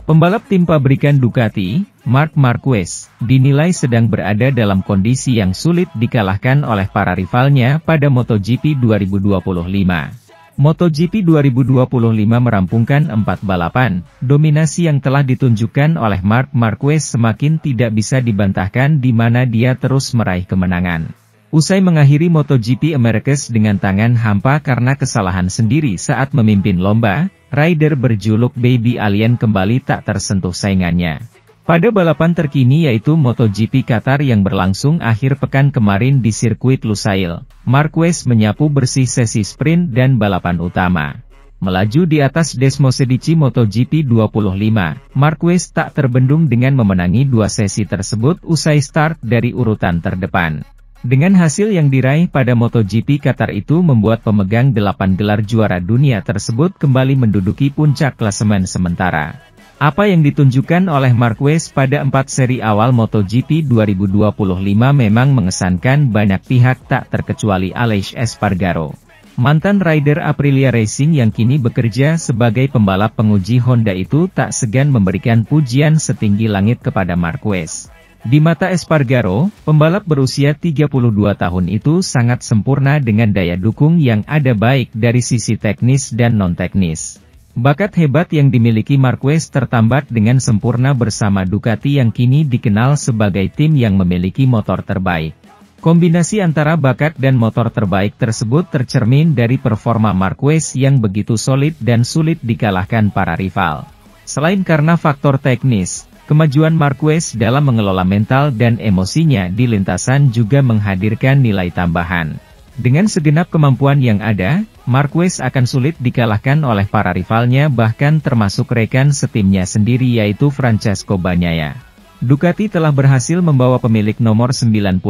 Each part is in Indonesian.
Pembalap tim pabrikan Ducati, Marc Marquez, dinilai sedang berada dalam kondisi yang sulit dikalahkan oleh para rivalnya pada MotoGP 2025. MotoGP 2025 merampungkan 4 balapan, dominasi yang telah ditunjukkan oleh Marc Marquez semakin tidak bisa dibantahkan di mana dia terus meraih kemenangan. Usai mengakhiri MotoGP Americas dengan tangan hampa karena kesalahan sendiri saat memimpin lomba, rider berjuluk Baby Alien kembali tak tersentuh saingannya. Pada balapan terkini yaitu MotoGP Qatar yang berlangsung akhir pekan kemarin di sirkuit Lusail, Marquez menyapu bersih sesi sprint dan balapan utama. Melaju di atas Desmosedici MotoGP 25, Marquez tak terbendung dengan memenangi 2 sesi tersebut usai start dari urutan terdepan. Dengan hasil yang diraih pada MotoGP Qatar itu membuat pemegang 8 gelar juara dunia tersebut kembali menduduki puncak klasemen sementara. Apa yang ditunjukkan oleh Marquez pada 4 seri awal MotoGP 2025 memang mengesankan banyak pihak tak terkecuali Aleix Espargaro. Mantan rider Aprilia Racing yang kini bekerja sebagai pembalap penguji Honda itu tak segan memberikan pujian setinggi langit kepada Marquez. Di mata Espargaro, pembalap berusia 32 tahun itu sangat sempurna dengan daya dukung yang ada baik dari sisi teknis dan non-teknis. Bakat hebat yang dimiliki Marquez tertambat dengan sempurna bersama Ducati yang kini dikenal sebagai tim yang memiliki motor terbaik. Kombinasi antara bakat dan motor terbaik tersebut tercermin dari performa Marquez yang begitu solid dan sulit dikalahkan para rival. Selain karena faktor teknis, kemajuan Marquez dalam mengelola mental dan emosinya di lintasan juga menghadirkan nilai tambahan. Dengan segenap kemampuan yang ada, Marquez akan sulit dikalahkan oleh para rivalnya bahkan termasuk rekan setimnya sendiri yaitu Francesco Bagnaia. Ducati telah berhasil membawa pemilik nomor 93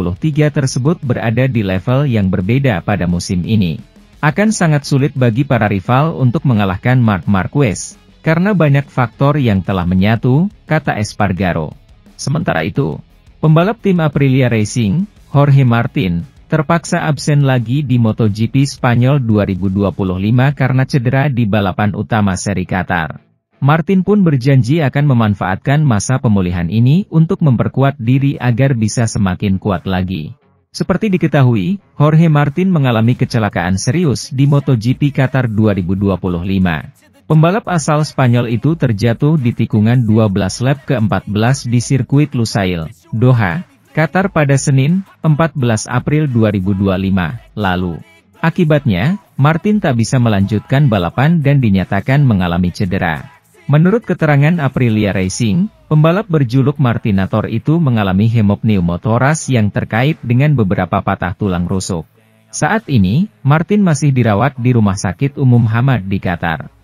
tersebut berada di level yang berbeda pada musim ini. Akan sangat sulit bagi para rival untuk mengalahkan Marc Marquez. Karena banyak faktor yang telah menyatu, kata Espargaro. Sementara itu, pembalap tim Aprilia Racing, Jorge Martin, terpaksa absen lagi di MotoGP Spanyol 2025 karena cedera di balapan utama seri Qatar. Martin pun berjanji akan memanfaatkan masa pemulihan ini untuk memperkuat diri agar bisa semakin kuat lagi. Seperti diketahui, Jorge Martin mengalami kecelakaan serius di MotoGP Qatar 2025. Pembalap asal Spanyol itu terjatuh di tikungan 12 lap ke-14 di sirkuit Lusail, Doha, Qatar pada Senin, 14 April 2025, lalu. Akibatnya, Martin tak bisa melanjutkan balapan dan dinyatakan mengalami cedera. Menurut keterangan Aprilia Racing, pembalap berjuluk Martinator itu mengalami hemopneumotoras yang terkait dengan beberapa patah tulang rusuk. Saat ini, Martin masih dirawat di Rumah Sakit Umum Hamad di Qatar.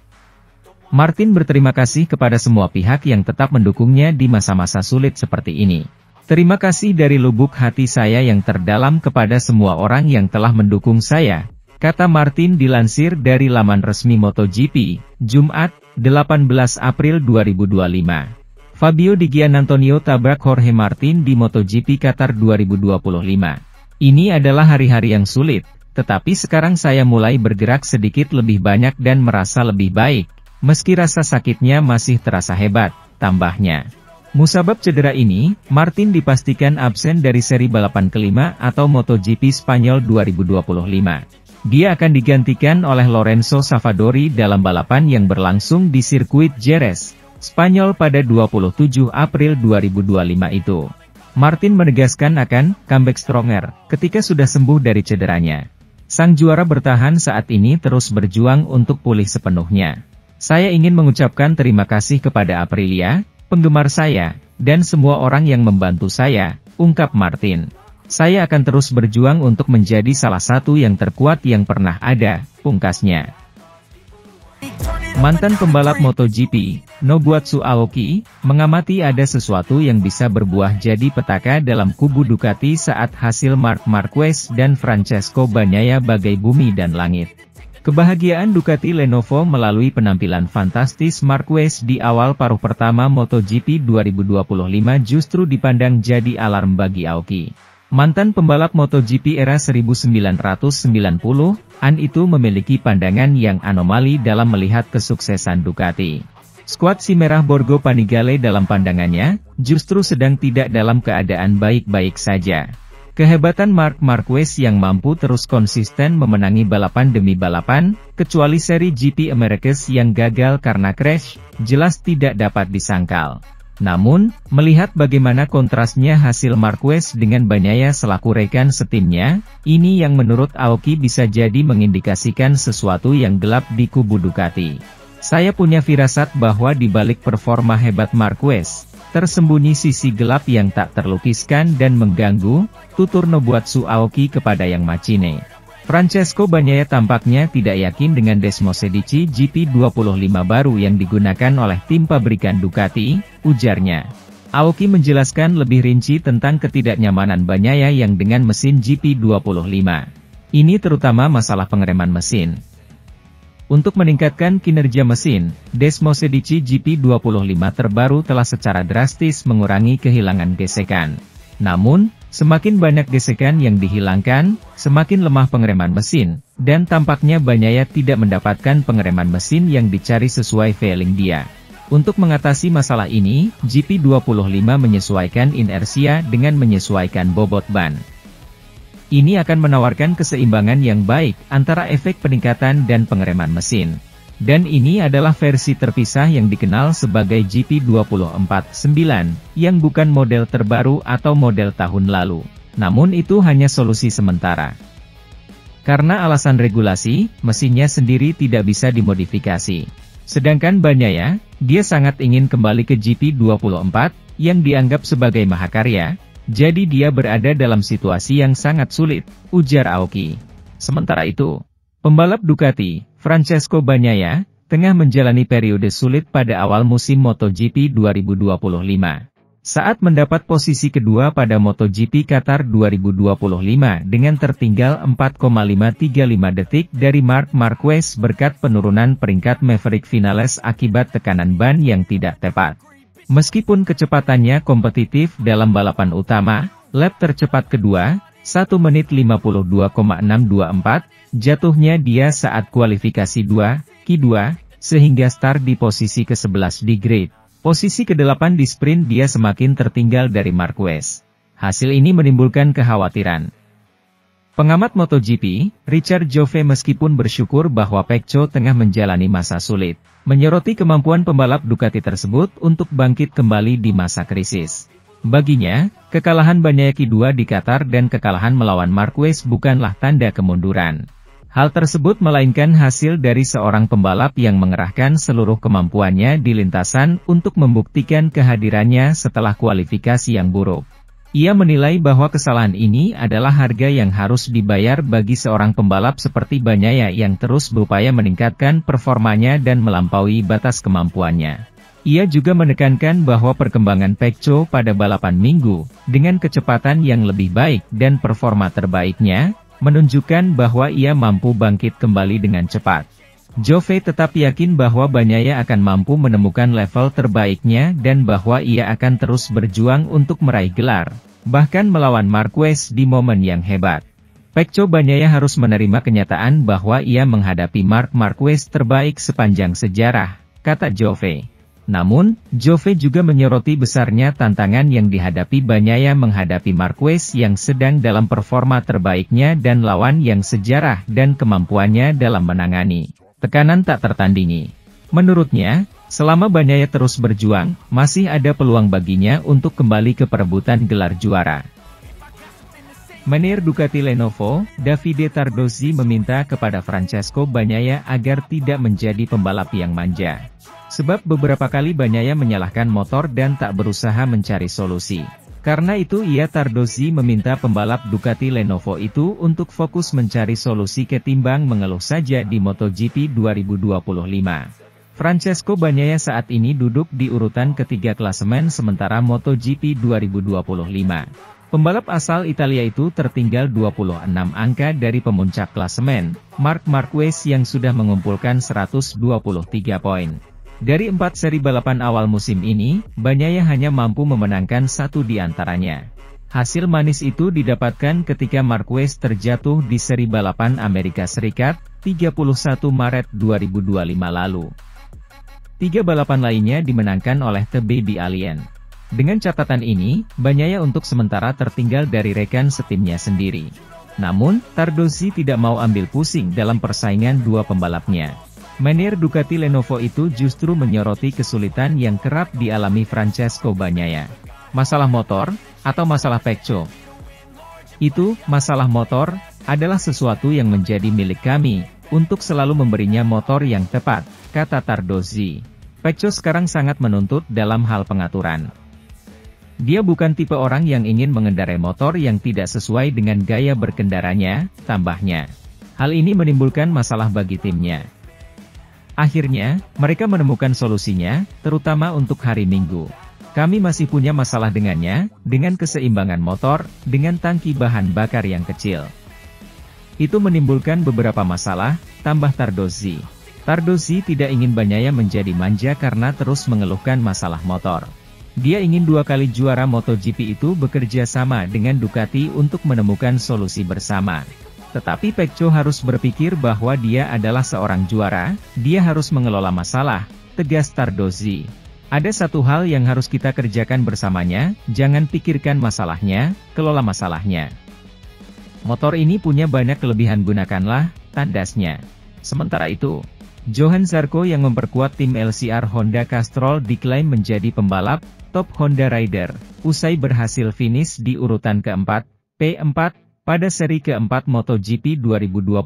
Martin berterima kasih kepada semua pihak yang tetap mendukungnya di masa-masa sulit seperti ini. Terima kasih dari lubuk hati saya yang terdalam kepada semua orang yang telah mendukung saya, kata Martin dilansir dari laman resmi MotoGP, Jumat, 18 April 2025. Fabio Di Gianantonio tabrak Jorge Martin di MotoGP Qatar 2025. Ini adalah hari-hari yang sulit, tetapi sekarang saya mulai bergerak sedikit lebih banyak dan merasa lebih baik. Meski rasa sakitnya masih terasa hebat, tambahnya. Musabab cedera ini, Martin dipastikan absen dari seri balapan kelima atau MotoGP Spanyol 2025. Dia akan digantikan oleh Lorenzo Savadori dalam balapan yang berlangsung di sirkuit Jerez, Spanyol pada 27 April 2025 itu. Martin menegaskan akan comeback stronger ketika sudah sembuh dari cederanya. Sang juara bertahan saat ini terus berjuang untuk pulih sepenuhnya. Saya ingin mengucapkan terima kasih kepada Aprilia, penggemar saya, dan semua orang yang membantu saya, ungkap Martin. Saya akan terus berjuang untuk menjadi salah satu yang terkuat yang pernah ada, pungkasnya. Mantan pembalap MotoGP, Nobuatsu Aoki, mengamati ada sesuatu yang bisa berbuah jadi petaka dalam kubu Ducati saat hasil Marc Marquez dan Francesco Bagnaia bagai bumi dan langit. Kebahagiaan Ducati Lenovo melalui penampilan fantastis Marquez di awal paruh pertama MotoGP 2025 justru dipandang jadi alarm bagi Aoki. Mantan pembalap MotoGP era 1990-an itu memiliki pandangan yang anomali dalam melihat kesuksesan Ducati. Skuad si Merah Borgo Panigale dalam pandangannya, justru sedang tidak dalam keadaan baik-baik saja. Kehebatan Marc Marquez yang mampu terus konsisten memenangi balapan demi balapan, kecuali seri GP Americas yang gagal karena crash, jelas tidak dapat disangkal. Namun, melihat bagaimana kontrasnya hasil Marquez dengan Bagnaia selaku rekan setimnya, ini yang menurut Aoki bisa jadi mengindikasikan sesuatu yang gelap di kubu Ducati. Saya punya firasat bahwa di balik performa hebat Marquez, tersembunyi sisi gelap yang tak terlukiskan dan mengganggu, tutur Nobuatsu Aoki kepada Yang Machine. Francesco Bagnaia tampaknya tidak yakin dengan Desmosedici GP25 baru yang digunakan oleh tim pabrikan Ducati, ujarnya. Aoki menjelaskan lebih rinci tentang ketidaknyamanan Bagnaia yang dengan mesin GP25. Ini terutama masalah pengereman mesin. Untuk meningkatkan kinerja mesin, Desmosedici GP25 terbaru telah secara drastis mengurangi kehilangan gesekan. Namun, semakin banyak gesekan yang dihilangkan, semakin lemah pengereman mesin, dan tampaknya Bagnaia tidak mendapatkan pengereman mesin yang dicari sesuai feeling dia. Untuk mengatasi masalah ini, GP25 menyesuaikan inersia dengan menyesuaikan bobot ban. Ini akan menawarkan keseimbangan yang baik antara efek peningkatan dan pengereman mesin. Dan ini adalah versi terpisah yang dikenal sebagai GP24-9, yang bukan model terbaru atau model tahun lalu. Namun itu hanya solusi sementara. Karena alasan regulasi, mesinnya sendiri tidak bisa dimodifikasi. Sedangkan Bagnaia, dia sangat ingin kembali ke GP24, yang dianggap sebagai mahakarya. Jadi dia berada dalam situasi yang sangat sulit, ujar Aoki. Sementara itu, pembalap Ducati, Francesco Bagnaia, tengah menjalani periode sulit pada awal musim MotoGP 2025. Saat mendapat posisi kedua pada MotoGP Qatar 2025 dengan tertinggal 4,535 detik dari Marc Marquez berkat penurunan peringkat Maverick Vinales akibat tekanan ban yang tidak tepat. Meskipun kecepatannya kompetitif dalam balapan utama, lap tercepat kedua, 1 menit 52,624, jatuhnya dia saat kualifikasi 2, Q2, sehingga start di posisi ke-11 di grid. Posisi ke-8 di sprint dia semakin tertinggal dari Marquez. Hasil ini menimbulkan kekhawatiran. Pengamat MotoGP, Richard Jove meskipun bersyukur bahwa Pecco tengah menjalani masa sulit, menyoroti kemampuan pembalap Ducati tersebut untuk bangkit kembali di masa krisis. Baginya, kekalahan Bagnaia Q2 di Qatar dan kekalahan melawan Marquez bukanlah tanda kemunduran. Hal tersebut melainkan hasil dari seorang pembalap yang mengerahkan seluruh kemampuannya di lintasan untuk membuktikan kehadirannya setelah kualifikasi yang buruk. Ia menilai bahwa kesalahan ini adalah harga yang harus dibayar bagi seorang pembalap seperti Bagnaia yang terus berupaya meningkatkan performanya dan melampaui batas kemampuannya. Ia juga menekankan bahwa perkembangan Pecco pada balapan Minggu, dengan kecepatan yang lebih baik dan performa terbaiknya, menunjukkan bahwa ia mampu bangkit kembali dengan cepat. Jove tetap yakin bahwa Bagnaia akan mampu menemukan level terbaiknya dan bahwa ia akan terus berjuang untuk meraih gelar, bahkan melawan Marquez di momen yang hebat. Pecco Bagnaia harus menerima kenyataan bahwa ia menghadapi Marc Marquez terbaik sepanjang sejarah, kata Jove. Namun, Jove juga menyoroti besarnya tantangan yang dihadapi Bagnaia menghadapi Marquez yang sedang dalam performa terbaiknya dan lawan yang sejarah dan kemampuannya dalam menangani tekanan tak tertandingi. Menurutnya, selama Bagnaia terus berjuang, masih ada peluang baginya untuk kembali ke perebutan gelar juara. Manajer Ducati Lenovo, Davide Tardozzi meminta kepada Francesco Bagnaia agar tidak menjadi pembalap yang manja. Sebab beberapa kali Bagnaia menyalahkan motor dan tak berusaha mencari solusi. Karena itu Tardozzi meminta pembalap Ducati Lenovo itu untuk fokus mencari solusi ketimbang mengeluh saja di MotoGP 2025. Francesco Bagnaia saat ini duduk di urutan ketiga klasemen sementara MotoGP 2025. Pembalap asal Italia itu tertinggal 26 angka dari pemuncak klasemen, Marc Marquez yang sudah mengumpulkan 123 poin. Dari 4 seri balapan awal musim ini, Bagnaia hanya mampu memenangkan 1 di antaranya. Hasil manis itu didapatkan ketika Marquez terjatuh di seri balapan Amerika Serikat, 31 Maret 2025 lalu. 3 balapan lainnya dimenangkan oleh The Baby Alien. Dengan catatan ini, Bagnaia untuk sementara tertinggal dari rekan setimnya sendiri. Namun, Tardozzi tidak mau ambil pusing dalam persaingan dua pembalapnya. Manajer Ducati Lenovo itu justru menyoroti kesulitan yang kerap dialami Francesco Bagnaia. Masalah motor, atau masalah pecco? Itu, masalah motor, adalah sesuatu yang menjadi milik kami, untuk selalu memberinya motor yang tepat, kata Tardozzi. Pecco sekarang sangat menuntut dalam hal pengaturan. Dia bukan tipe orang yang ingin mengendarai motor yang tidak sesuai dengan gaya berkendaranya, tambahnya. Hal ini menimbulkan masalah bagi timnya. Akhirnya, mereka menemukan solusinya, terutama untuk hari Minggu. Kami masih punya masalah dengannya, dengan keseimbangan motor, dengan tangki bahan bakar yang kecil. Itu menimbulkan beberapa masalah, tambah Tardozzi. Tardozzi tidak ingin Bagnaia menjadi manja karena terus mengeluhkan masalah motor. Dia ingin 2 kali juara MotoGP itu bekerja sama dengan Ducati untuk menemukan solusi bersama. Tetapi Pecco harus berpikir bahwa dia adalah seorang juara, dia harus mengelola masalah, tegas Tardozzi. Ada satu hal yang harus kita kerjakan bersamanya, jangan pikirkan masalahnya, kelola masalahnya. Motor ini punya banyak kelebihan, gunakanlah, tandasnya. Sementara itu, Johann Zarco yang memperkuat tim LCR Honda Castrol diklaim menjadi pembalap top Honda Rider, usai berhasil finish di urutan keempat, P4, pada seri keempat MotoGP 2025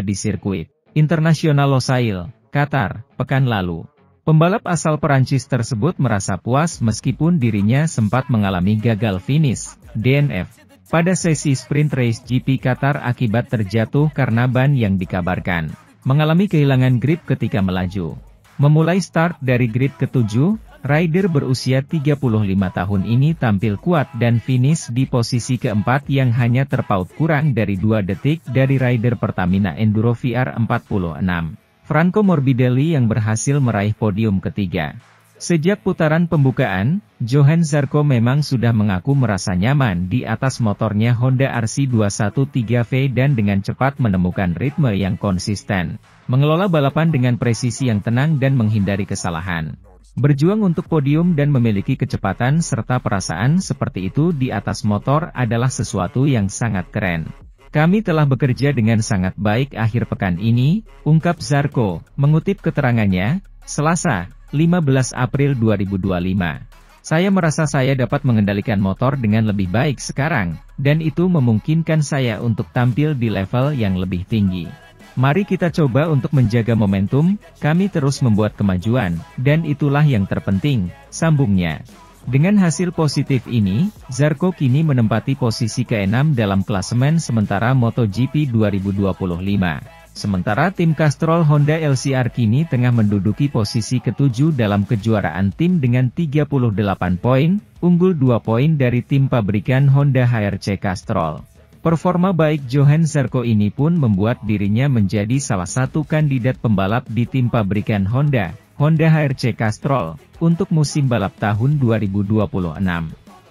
di sirkuit Internasional Losail, Qatar, pekan lalu. Pembalap asal Perancis tersebut merasa puas meskipun dirinya sempat mengalami gagal finish, DNF, pada sesi sprint race GP Qatar akibat terjatuh karena ban yang dikabarkan mengalami kehilangan grip ketika melaju. Memulai start dari grid ke-7, rider berusia 35 tahun ini tampil kuat dan finish di posisi keempat yang hanya terpaut kurang dari 2 detik dari rider Pertamina Enduro VR46. Franco Morbidelli yang berhasil meraih podium ketiga. Sejak putaran pembukaan, Johann Zarco memang sudah mengaku merasa nyaman di atas motornya Honda RC213V dan dengan cepat menemukan ritme yang konsisten, mengelola balapan dengan presisi yang tenang dan menghindari kesalahan. Berjuang untuk podium dan memiliki kecepatan serta perasaan seperti itu di atas motor adalah sesuatu yang sangat keren. Kami telah bekerja dengan sangat baik akhir pekan ini, ungkap Zarco, mengutip keterangannya, Selasa, 15 April 2025. Saya merasa saya dapat mengendalikan motor dengan lebih baik sekarang, dan itu memungkinkan saya untuk tampil di level yang lebih tinggi. Mari kita coba untuk menjaga momentum, kami terus membuat kemajuan, dan itulah yang terpenting, sambungnya. Dengan hasil positif ini, Zarco kini menempati posisi ke-6 dalam klasemen sementara MotoGP 2025. Sementara tim Castrol Honda LCR kini tengah menduduki posisi ke-7 dalam kejuaraan tim dengan 38 poin, unggul 2 poin dari tim pabrikan Honda HRC Castrol. Performa baik Johann Zarco ini pun membuat dirinya menjadi salah satu kandidat pembalap di tim pabrikan Honda HRC Castrol, untuk musim balap tahun 2026.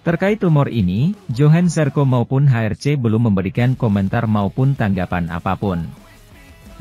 Terkait rumor ini, Johann Zarco maupun HRC belum memberikan komentar maupun tanggapan apapun.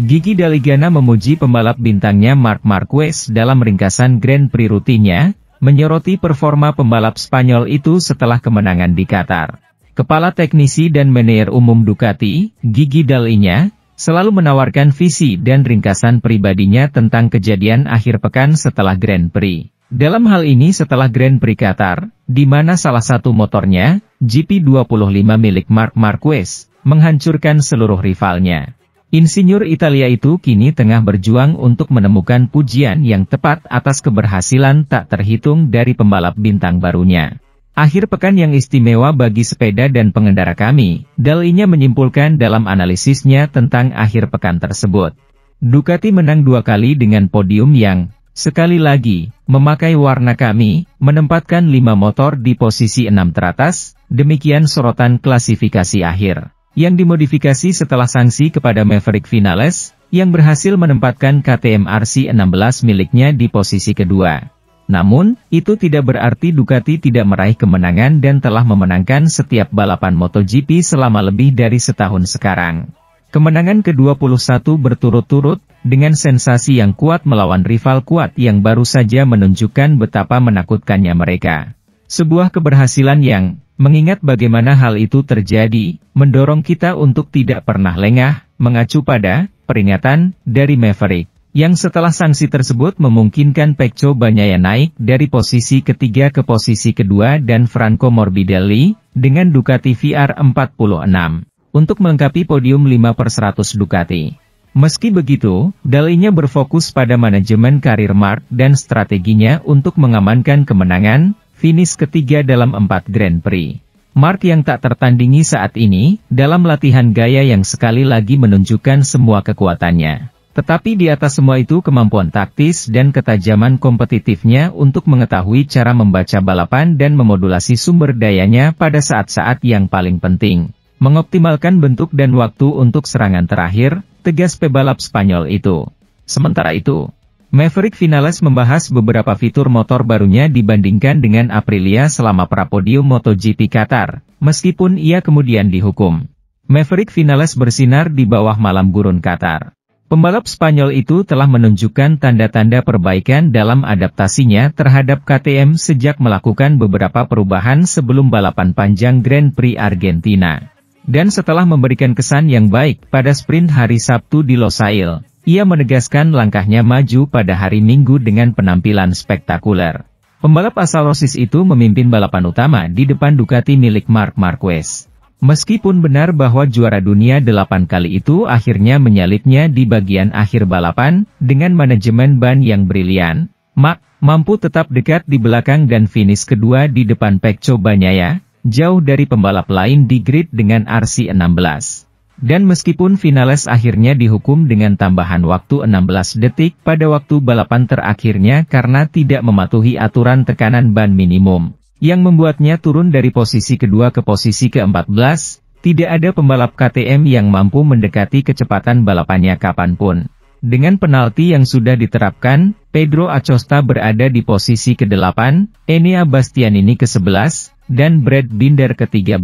Gigi D'Aligana memuji pembalap bintangnya Marc Marquez dalam ringkasan Grand Prix rutinnya, menyoroti performa pembalap Spanyol itu setelah kemenangan di Qatar. Kepala Teknisi dan Manajer Umum Ducati, Gigi D'Aligana, selalu menawarkan visi dan ringkasan pribadinya tentang kejadian akhir pekan setelah Grand Prix. Dalam hal ini setelah Grand Prix Qatar, di mana salah satu motornya, GP25 milik Marc Marquez, menghancurkan seluruh rivalnya. Insinyur Italia itu kini tengah berjuang untuk menemukan pujian yang tepat atas keberhasilan tak terhitung dari pembalap bintang barunya. Akhir pekan yang istimewa bagi sepeda dan pengendara kami, D'Aligana menyimpulkan dalam analisisnya tentang akhir pekan tersebut. Ducati menang 2 kali dengan podium yang, sekali lagi, memakai warna kami, menempatkan 5 motor di posisi 6 teratas, demikian sorotan klasifikasi akhir, yang dimodifikasi setelah sanksi kepada Maverick Vinales, yang berhasil menempatkan KTM RC16 miliknya di posisi kedua. Namun, itu tidak berarti Ducati tidak meraih kemenangan dan telah memenangkan setiap balapan MotoGP selama lebih dari setahun sekarang. Kemenangan ke-21 berturut-turut, dengan sensasi yang kuat melawan rival kuat yang baru saja menunjukkan betapa menakutkannya mereka. Sebuah keberhasilan yang, mengingat bagaimana hal itu terjadi, mendorong kita untuk tidak pernah lengah, mengacu pada peringatan dari Maverick, yang setelah sanksi tersebut memungkinkan Pecco Bagnaia naik dari posisi ketiga ke posisi kedua dan Franco Morbidelli, dengan Ducati VR46, untuk melengkapi podium 5/100 Ducati. Meski begitu, dalinya berfokus pada manajemen karir Marc dan strateginya untuk mengamankan kemenangan, finish ketiga dalam 4 Grand Prix. Marc yang tak tertandingi saat ini, dalam latihan gaya yang sekali lagi menunjukkan semua kekuatannya. Tetapi di atas semua itu kemampuan taktis dan ketajaman kompetitifnya untuk mengetahui cara membaca balapan dan memodulasi sumber dayanya pada saat-saat yang paling penting. Mengoptimalkan bentuk dan waktu untuk serangan terakhir, tegas pebalap Spanyol itu. Sementara itu, Maverick Vinales membahas beberapa fitur motor barunya dibandingkan dengan Aprilia selama prapodium MotoGP Qatar, meskipun ia kemudian dihukum. Maverick Vinales bersinar di bawah malam gurun Qatar. Pembalap Spanyol itu telah menunjukkan tanda-tanda perbaikan dalam adaptasinya terhadap KTM sejak melakukan beberapa perubahan sebelum balapan panjang Grand Prix Argentina. Dan setelah memberikan kesan yang baik pada sprint hari Sabtu di Losail, ia menegaskan langkahnya maju pada hari Minggu dengan penampilan spektakuler. Pembalap asal Rosis itu memimpin balapan utama di depan Ducati milik Marc Marquez. Meskipun benar bahwa juara dunia 8 kali itu akhirnya menyalipnya di bagian akhir balapan, dengan manajemen ban yang brilian, Marc mampu tetap dekat di belakang dan finish kedua di depan Pecco Bagnaia, jauh dari pembalap lain di grid dengan RC16. Dan meskipun Vinales akhirnya dihukum dengan tambahan waktu 16 detik pada waktu balapan terakhirnya karena tidak mematuhi aturan tekanan ban minimum, yang membuatnya turun dari posisi kedua ke posisi ke-14, tidak ada pembalap KTM yang mampu mendekati kecepatan balapannya kapanpun. Dengan penalti yang sudah diterapkan, Pedro Acosta berada di posisi ke-8, Enea Bastianini ke-11, dan Brad Binder ke-13.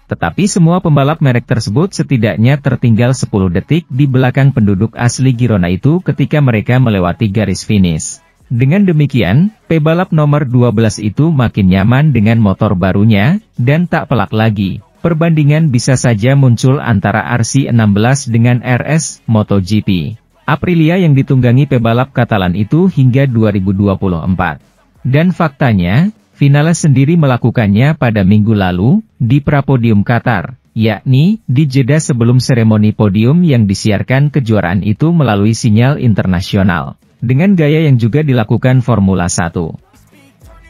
Tetapi semua pembalap merek tersebut setidaknya tertinggal 10 detik di belakang penduduk asli Girona itu ketika mereka melewati garis finish. Dengan demikian, pebalap nomor 12 itu makin nyaman dengan motor barunya, dan tak pelak lagi. Perbandingan bisa saja muncul antara RC16 dengan RS MotoGP Aprilia yang ditunggangi pebalap Katalan itu hingga 2024. Dan faktanya, Vinales sendiri melakukannya pada minggu lalu, di prapodium Qatar, yakni di Jeddah sebelum seremoni podium yang disiarkan kejuaraan itu melalui sinyal internasional. Dengan gaya yang juga dilakukan Formula 1.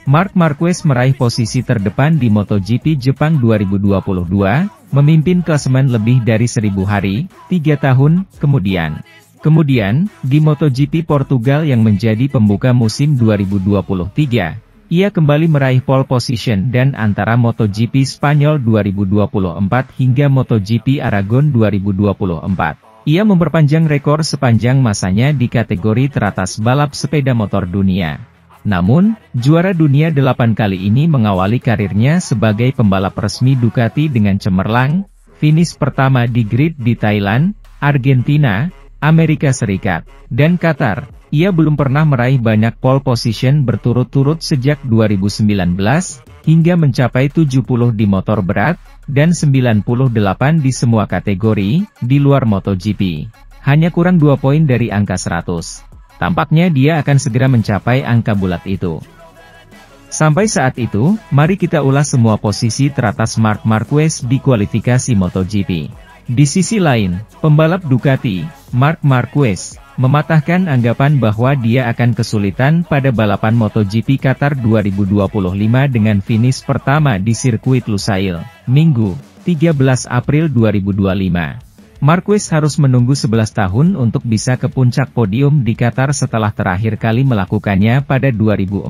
Marc Marquez meraih posisi terdepan di MotoGP Jepang 2022, memimpin klasemen lebih dari 1000 hari, 3 tahun, kemudian. Kemudian, di MotoGP Portugal yang menjadi pembuka musim 2023, ia kembali meraih pole position dan antara MotoGP Spanyol 2024 hingga MotoGP Aragon 2024. Ia memperpanjang rekor sepanjang masanya di kategori teratas balap sepeda motor dunia. Namun, juara dunia 8 kali ini mengawali karirnya sebagai pembalap resmi Ducati dengan cemerlang, finish pertama di grid di Thailand, Argentina, Amerika Serikat, dan Qatar. Ia belum pernah meraih banyak pole position berturut-turut sejak 2019, hingga mencapai 70 di motor berat, dan 98 di semua kategori, di luar MotoGP. Hanya kurang 2 poin dari angka 100. Tampaknya dia akan segera mencapai angka bulat itu. Sampai saat itu, mari kita ulas semua posisi teratas Marc Marquez di kualifikasi MotoGP. Di sisi lain, pembalap Ducati, Marc Marquez, mematahkan anggapan bahwa dia akan kesulitan pada balapan MotoGP Qatar 2025 dengan finish pertama di sirkuit Lusail, Minggu, 13 April 2025. Marquez harus menunggu 11 tahun untuk bisa ke puncak podium di Qatar setelah terakhir kali melakukannya pada 2014.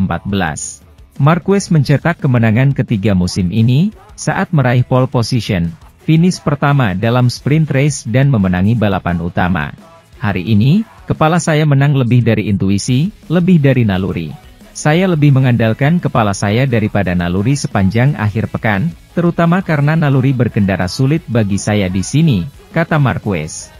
Marquez mencetak kemenangan ketiga musim ini, saat meraih pole position, finish pertama dalam sprint race dan memenangi balapan utama. Hari ini, kepala saya menang lebih dari intuisi, lebih dari naluri. Saya lebih mengandalkan kepala saya daripada naluri sepanjang akhir pekan, terutama karena naluri berkendara sulit bagi saya di sini, kata Marquez.